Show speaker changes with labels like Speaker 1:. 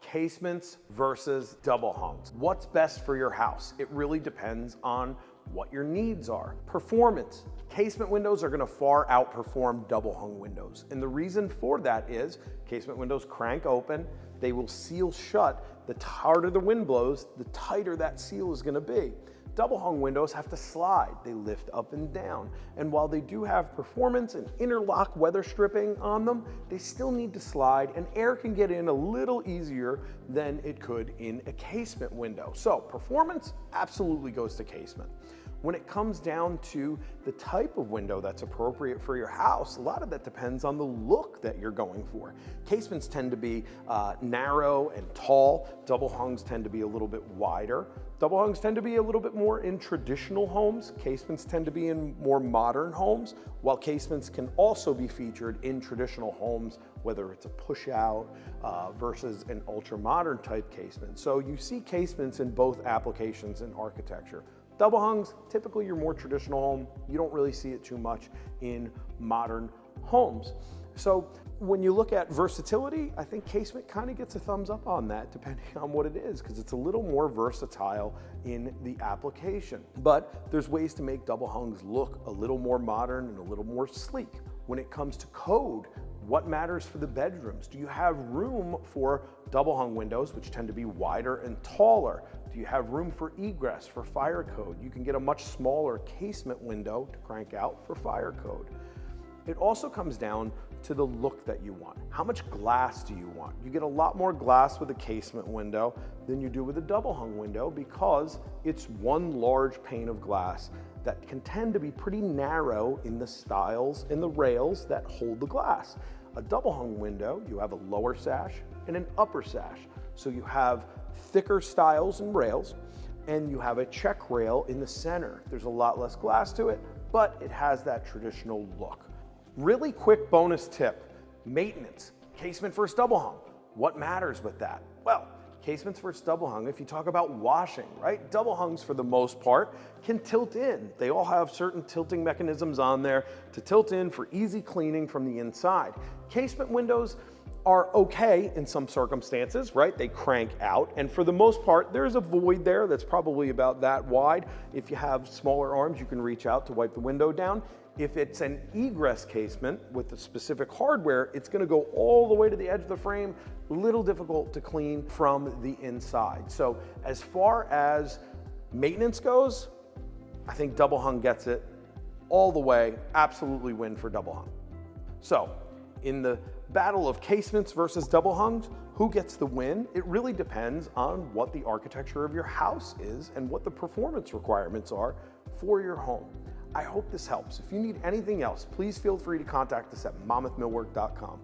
Speaker 1: Casements versus double hungs. What's best for your house? It really depends on what your needs are. Performance. Casement windows are gonna far outperform double hung windows. And the reason for that is casement windows crank open, they will seal shut. The harder the wind blows, the tighter that seal is gonna be. Double hung windows have to slide. They lift up and down. And while they do have performance and interlock weather stripping on them, they still need to slide, and air can get in a little easier than it could in a casement window. So performance absolutely goes to casement. When it comes down to the type of window that's appropriate for your house, a lot of that depends on the look that you're going for. Casements tend to be narrow and tall. Double hungs tend to be a little bit wider. Double hungs tend to be a little bit more in traditional homes. Casements tend to be in more modern homes, while casements can also be featured in traditional homes, whether it's a push out versus an ultra modern type casement. So you see casements in both applications in architecture. Double hungs, typically your more traditional home. You don't really see it too much in modern homes. So when you look at versatility, I think casement kind of gets a thumbs up on that, depending on what it is, because it's a little more versatile in the application. But there's ways to make double hungs look a little more modern and a little more sleek. When it comes to code, what matters for the bedrooms? Do you have room for double hung windows, which tend to be wider and taller? Do you have room for egress for fire code? You can get a much smaller casement window to crank out for fire code. It also comes down to the look that you want. How much glass do you want? You get a lot more glass with a casement window than you do with a double hung window, because it's one large pane of glass that can tend to be pretty narrow in the stiles and the rails that hold the glass. A double hung window, you have a lower sash and an upper sash. So you have thicker stiles and rails, and you have a check rail in the center. There's a lot less glass to it, but it has that traditional look. Really quick bonus tip, maintenance. Casement versus double hung. What matters with that? Well, casements versus double hung, if you talk about washing, right? Double hungs, for the most part, can tilt in. They all have certain tilting mechanisms on there to tilt in for easy cleaning from the inside. Casement windows are okay in some circumstances, right? They crank out, and for the most part, there's a void there that's probably about that wide. If you have smaller arms, you can reach out to wipe the window down. If it's an egress casement with the specific hardware, it's gonna go all the way to the edge of the frame, a little difficult to clean from the inside. So as far as maintenance goes, I think double hung gets it all the way, absolutely win for double hung. So in the battle of casements versus double hungs, who gets the win? It really depends on what the architecture of your house is and what the performance requirements are for your home. I hope this helps. If you need anything else, please feel free to contact us at mammothmillwork.com.